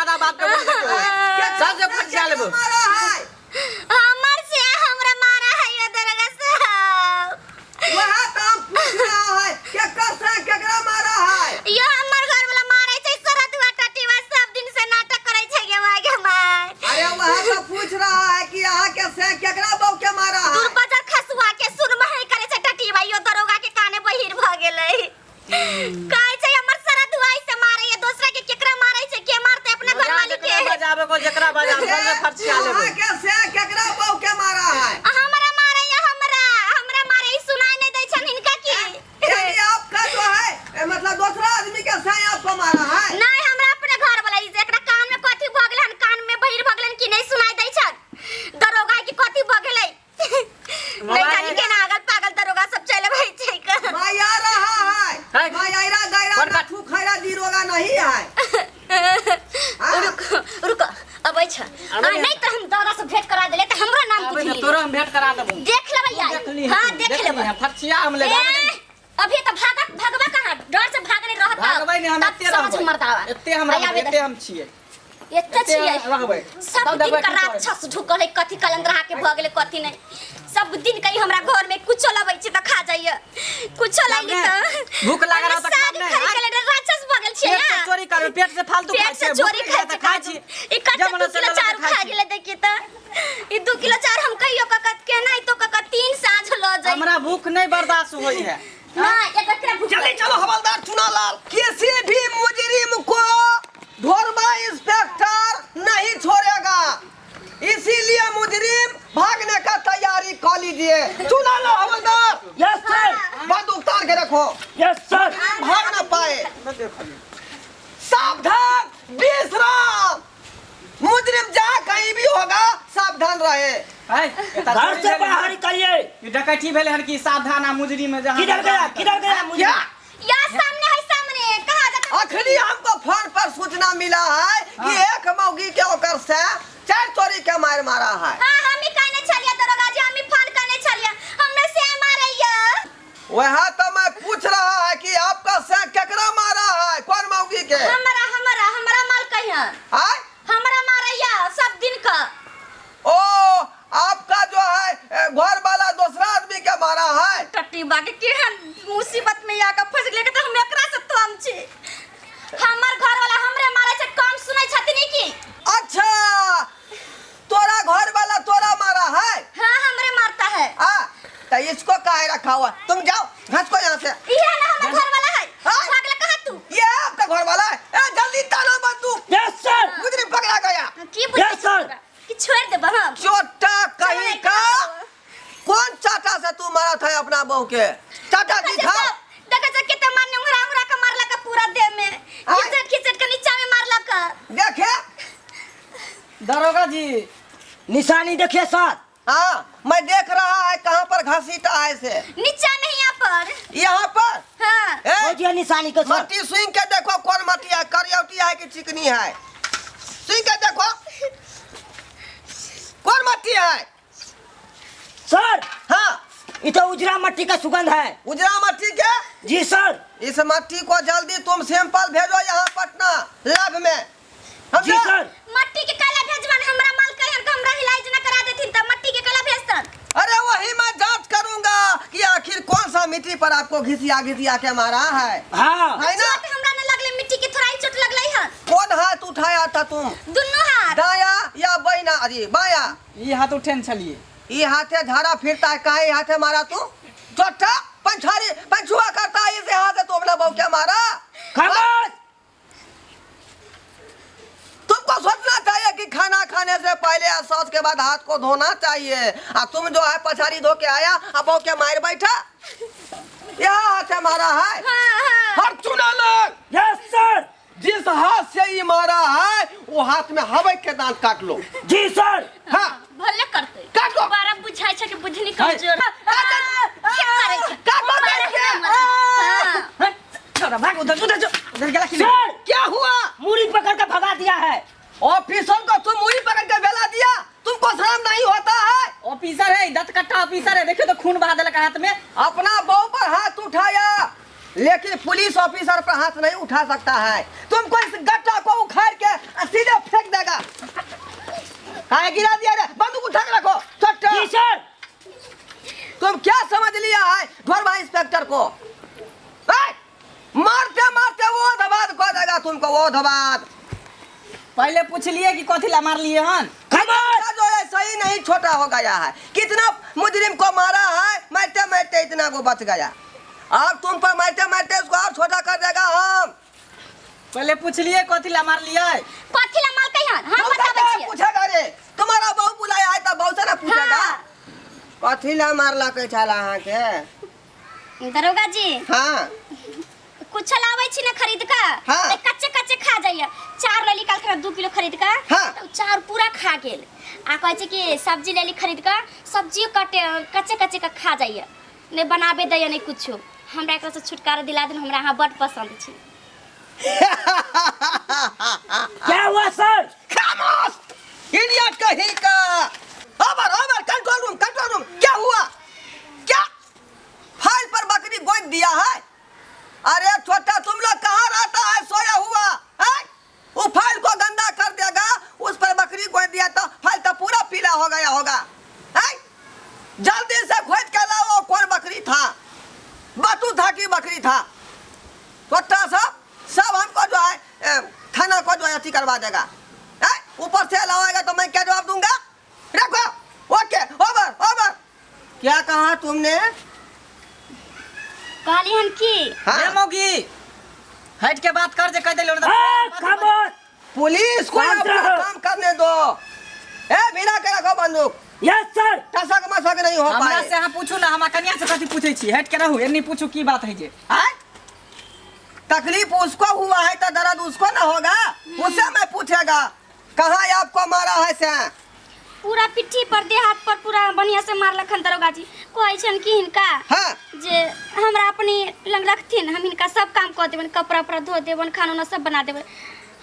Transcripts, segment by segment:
ज्यादा बात के बोल देते हो सबसे फट लेबो हमर से हमरा मारा है ये दरगा साहब वह काम पूछ रहा है केकरा मारा है ये हमर घर वाला मारै छै सरदुआ टटीवा सब दिन से नाटक करै छै गे मागे मार अरे वह तो पूछ रहा है कि यहाँ के से केकरा बहू के मारा है दूर बाजार खसुआ के सुरमहै करे छै टटीवा यो दरोगा के काने बहिर भ गेलै कहै छै हमर सरदुआ से मारै ये दूसरा के केकरा मारै छै के मारते अपना घर वाली के बजावे को जेकरा बजावे सबसे फट लेबो यहाँ के से केकरा बहू के मारा है हमरा मारै ये हमरा मारै ई सुनाई नहीं दै छन हिनका की यानी आपका जो है मतलब दूसरा आदमी के से आपको मारा है नहीं हमरा अपने घर वाला ई एकरा कान में कथि भ गेलन कान में बहिर भ गेलन की नहीं सुनाई दै छन दरोगा की कथि भ गेलै नहीं जानी के ना अगल पागल दरोगा सब चले भाई छै का माया रहा है मायारा गायरा ठू खैरा दिरोगा नहीं है रुक अब छ नहीं तो हम दौरा से भेंट करा देले त हमरो नाम अबे पूछ तोरा हम भेंट करा देबो देख लेबै हां देख लेबै फटसिया हम ले अभी तो भागवा कहां डर से भागने रहत भागबै नहीं हम एते रहबै एते हमरा एते हम छिए एते छिए रहबै सब दिन का राक्षस ढुकल है कथि कलंदरा के भ गेले कथि नहीं सब दिन कहीं हमरा घर में कुछो लबै छै त खा जाइए कुछो लैली त भूख लागल त काम नहीं राक्षस भ गेल छिए पेट से चोरी कर पेट से फालतू खाइ छै चोरी खाइ छी ई कच्चा 2 किलो चार खा गेले देखि त ई 2 किलो चार हम कहियो ककत के नहीं तो ककत 3 साँझ ल जाई हमरा भूख नहीं बर्दाश्त होई है ना एकरा भूख जल्दी चलो हवलदार चुनालाल किसी भी मुजरिम को ढोरमा इंस्पेक्टर नहीं छोड़ेगा इसीलिए मुजरिम भागने का तैयारी कर लीजिए चुनाला हवलदार यस सर बंदूक तार के रखो यस सर भाग न पाए सावधान विश्राम मुजरिम जहाँ कहीं भी होगा सावधान रहे घर से बाहर निकलिए ये डकैती भेले हन की सावधान आ मुजरिम में जहां किधर गया मुझे या सामने है सामने कहां जा अखनी हमको फोन पर सूचना मिला है कि एक मौगी के ओकर से 4 चोरी के मार मारा है हां हम ही कहने चलिए दरोगा जी हम ही फोन करने चलिए हमने से मारैया वह तो मैं पूछ रहा है कि आपका से केकरा मारा है कौन मौगी के हमरा माल कहिया है हमरा मारैया सब दिन का ओ आपका जो है घर वाला दूसरा आदमी के मारा है टट्टी बागे केहन मुसीबत में आके फंस गेले त हम एकरा से थम छी हमर घर वाला हमरे मारै छै कम सुनै छथिन की अच्छा तोरा घर वाला तोरा मारा है हां हमरे मारता है तो इसको काहे रखा हुआ तुम जाओ घस को यहाँ से ये ना हमर घर वाला है भागले कहां तू ये आपका घर वाला है ए जल्दी तालो बंदूक यस सर मुजरिम पकड़ा गया की बुझ यस सर कि छोड़ दे हम चोटा कहीं का कौन चाटा से तू मारा था अपना बहू के चाटा दिखा देखा जा कितना मारने उंगरा का मारला का पूरा देह में खिसट के नीचे में मारला का देखे दरोगा जी निशानी देखिए सर हाँ मैं देख रहा है कहाँ पर घसीटा है से नीचे नहीं यहाँ पर हां वो जी निशानी को सर मट्टी सुई के देखो कौन मट्टी है करियौटी है कि चिकनी है सुई के देखो कौन मट्टी है सर हाँ ये तो उजरा मट्टी का सुगंध है उजरा मट्टी के जी सर इस मट्टी को जल्दी तुम सैंपल भेजो यहाँ पटना लैब में जी सर मट्टी के काला भेजवन हमरा माल कहन के हमरा इलाज न करा देथिन त मट्टी के काला भेजतन अरे वही मैं जांच करूंगा कि आखिर कौन सा मिट्टी पर आपको घिसिया के मारा है हाँ है ना चोट हमरा न लगले मिट्टी के थोड़ा ही चोट लगलै है कौन हाथ उठाया था तुम दुन्नु हाथ दाया या बैना अरे बाया ये हाथ उठेन चलिए ये हाथे झाड़ा फिरता है काहे हाथे मारा तू चोटा पंछारी पंछुआ करता है इसे हाथ से तो अपना बहू क्या मारा खामोश तुमको सोचना चाहिए कि खाना खाने से पहले या शौच के बाद हाथ को धोना चाहिए और तुम जो है पछाड़ी धो के आया अब बहू के मार बैठा यह हाथ से मारा है हर चुना लग यस सर जिस हाथ से ये मारा है वो हाथ में हवाई के दांत काट लो जी सर हाँ भले करते काटो बारा बुझाई छै कि बुझनी कमजोर छोड़ा भाग उधर गया सर क्या हुआ मुड़ी पकड़ कर भगा दिया है ऑफिसर को तुम मुड़ी पकड़ के बेला दिया तुमको शर्म नहीं होता है ऑफिसर है दंत कट्टा ऑफिसर है देखो तो खून बहा देलक हाथ में अपना बहू पर हाथ उठाया लेकिन पुलिस ऑफिसर पर हाथ नहीं उठा सकता है तुमको इस गट्टा को उखाड़ के सीधे फेंक देगा। काहे गिरा दिया रे? बंदूक उठा के रखो छोटा। जी सर। तुम क्या समझ लिया है ढोरवा इंस्पेक्टर को? मारते मारते वो धबाद को देगा तुमको, वो धबाद। पहले पूछ लिए कि कथी ला मार लिए हन। खामोश। जो है सही नहीं छोटा हो गया है। कितना मुजरिम को मारा है, मारते मारते इतना को बच गया। अब तुम पर मारते मारते उसको और छोटा कर देगा हम। पहले पूछ लिए कथी ला मार लिए। कथी ला मार कहियन हम बताबै छियै। पूछेगा रे, तुम्हारा बहू बुलाया है तब बहू से ना पूछेगा। हाँ। कथी ला मारला के छाला हां के? दरोगा जी हाँ कुछ लाबै छी ना खरीद का, हाँ। कच्चे कच्चे खा जाइए। 4 लेली काल खरीद 2 किलो खरीद का, हाँ। तो 4 पूरा खा गेल। आ कहै छै कि सब्जी लेली खरीद का, सब्जी कटे कच्चे कच्चे का खा जाइए, ने बनाबे दैय नहीं कुछो। हमरा एकरा से छुटकारा दिला देन, हमरा अहाँ बड पसंद छी। क्या हुआ सर? खामोश इडियट कहीं का। ओवर कंट्रोल रूम क्या हुआ? क्या फाइल पर बकरी गोद दिया है? अरे छोटा तुम लोग कहाँ रहता है सोया हुआ है? वो फाइल को गंदा कर देगा, उस पर बकरी गोद दिया तो फाइल तो पूरा पीला हो गया होगा है? जल्दी से खोज के लाओ कौन बकरी था, बतू था कि बकरी था। छोटा सब हमको जो है थाना को जो है अति करवा देगा। ऊपर से लाओगे तो मैं क्या जवाब दूंगा? रखो। Okay over. क्या कहा तुमने? कहली हन की ए मौगी हट के बात कर जे कह देलो ना। खामोश। पुलिस को शांत अपना रहो। काम करने दो। भिड़ा के रखो बंदूक। Yes sir. टसक मसक नहीं हो हमरा पाए। से अहाँ पूछू ना, हमरा कन्या से कथी पूछै छी। हट के रहू, एनी पूछू की बात है जे। तकलीफ उसको हुआ है तो दर्द उसको ना होगा? उससे मैं पूछेगा कहाँ आपको मारा है से? पूरा पिट्ठी पर देह हाथ पर पूरा बढ़िया से मारलखन दरोगा जी। कहै छन कि हिनका हाँ। जे हमरा अपनी लंग रखथिन, हम हिनका सब काम कर देबन, कपड़ा उपड़ा धो देबन, खाना उना सब बना देबन।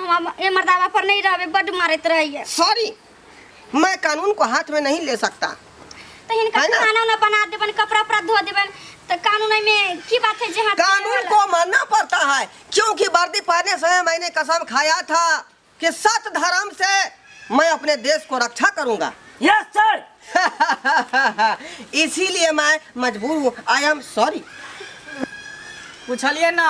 हम ए मर्दावा पर नहीं रहबे, बड मारत रहिए। सॉरी, मैं कानून को हाथ में नहीं ले सकता। तो हिनका है ना? खाना उना बना देबन, कपड़ा उपड़ा धो देबन, तो कानून में की बात है जे हाथ कानून को मानना पड़ता है, क्योंकि वर्दी पहनने समय मैंने कसम खाया था कि सत धर्म से मैं अपने देश को रक्षा करूंगा। Yes sir. इसीलिए मैं मजबूर हूँ। I am sorry. पूछलिए ना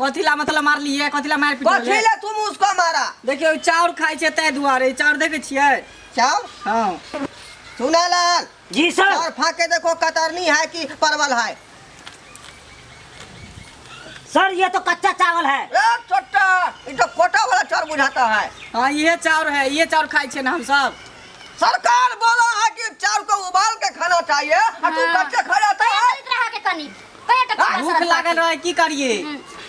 कथी ला मतलब मार लिए, कथी ला मार कथी पीट ले तुम उसको मारा? देखियो चाउर खाइ छै तै दुआरे। चाउर देखे छियै? चाउर? हाँ। सुना लाल जी सर। और फाके देखो कतरनी है कि परवल है? सर ये तो कच्चा चावल है। छोटा ये तो कोटा वाला चाउर बुझाता है। हाँ ये चाउर है, ये चाउर खाइ छै ना हम सब। सरकार बोला है कि चाउर को उबाल के खाना चाहिए, और तू कच्चे खा जाता है। भूख लागल रहे की करिए?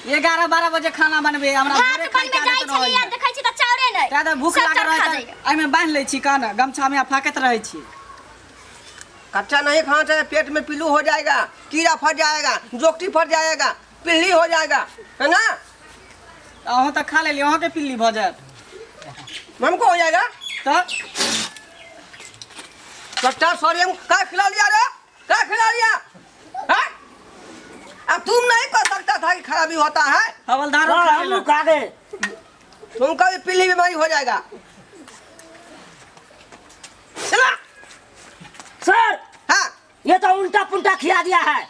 11-12 बजे खाना बनबे, हमरा घरे खाइ के आदत न होइए। देखै छी त चाउरे नै। ज्यादा भूख लागल रहे त एमे बांध लै छी कान, गमछा में फाकत रहे छी। कच्चा नहीं खाना चाहिए, पेट में पिल्लू हो जाएगा, कीड़ा फट जाएगा, जोकटी फट जाएगा, पिल्ली हो जाएगा, है ना? अहों त खा लेली, अहों के पिल्ली भ जात। हमको हो जाएगा तो कच्चा सॉरी हम क्या खिला लिया रे? क्या खिला लिया? हाँ? अब तुम नहीं कर सकता था कि खराबी होता है। हवलदार सर हम लोग आ गए। तुमको भी पिल्ली बीमारी हो जाएगा। चला। सर हाँ ये तो उल्टा पुल्टा खिला दिया है।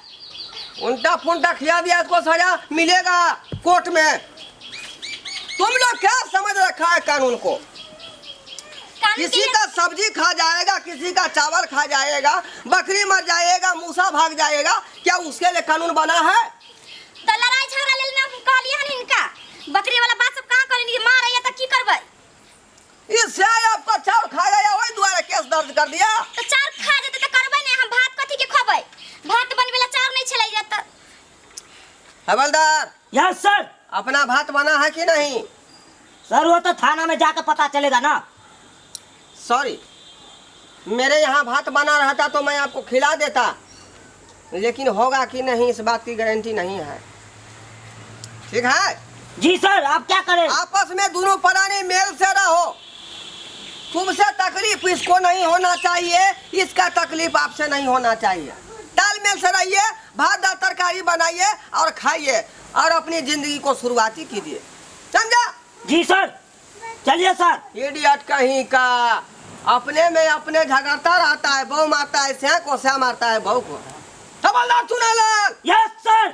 उल्टा पुल्टा खिला दिया, इसको सजा मिलेगा कोर्ट में। तुम लोग क्या समझ रखा है कानून को? किसी का सब्जी खा जाएगा, किसी का चावल खा जाएगा, बकरी मर जाएगा, मूसा भाग जाएगा, क्या उसके लिए कानून बना है? तो लड़ाई झगड़ा ले लेना कहलिए हन इनका। बकरी वाला बात सब कहां करेंगे? मार या त की करबै? इससे आपको चावल खा गया वही द्वारा केस दर्ज कर दिया। तो चार खा जेते त करबै नै, हम भात कथि के खबै? भात बनबेला चार नहीं छलै जात। हवलदार यस सर। अपना भात बना है कि नहीं? सर वो तो थाना में जाकर पता चलेगा ना। सॉरी, मेरे यहाँ भात बना रहता तो मैं आपको खिला देता, लेकिन होगा कि नहीं इस बात की गारंटी नहीं है। ठीक है? जी सर आप क्या करें? आपस में दोनों प्राणी मेल से रहो। तुमसे तकलीफ इसको नहीं होना चाहिए, इसका तकलीफ आपसे नहीं होना चाहिए। तालमेल से रहिए, भात दाल तरकारी बनाइए और खाइए और अपनी जिंदगी को शुरुआती कीजिए। समझा? जी सर। चलिए सर। इडियट कहीं का, अपने में अपने झगड़ता रहता है, बहू मारता है स्या को, स्या मारता है बहू को। हवलदार चुनालाल, यस सर।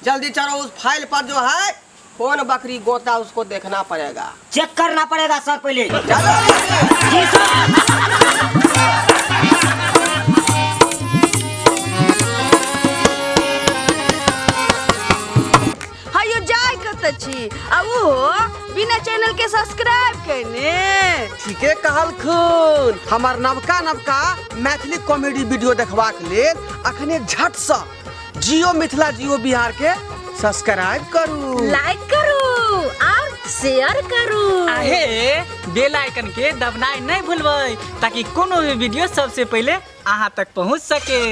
जल्दी चलो, उस फाइल पर जो है कौन बकरी गोता उसको देखना पड़ेगा। चेक करना पड़ेगा सर पहले। चलो जी सर। हायो जाय कत छी आ वो बिना चैनल के सब्सक्राइब करने। ठीके कहल खून, हमार नवका नवका मैथिली कॉमेडी वीडियो देखबाक लेल अखने झट से जियो मिथिला जियो बिहार के सब्सक्राइब करू, लाइक करू और शेयर करू। आहे बेल आइकन के दबनाई नहीं भूलबै ताकि कोनो भी वीडियो सबसे पहले अहाँ तक पहुँच सके।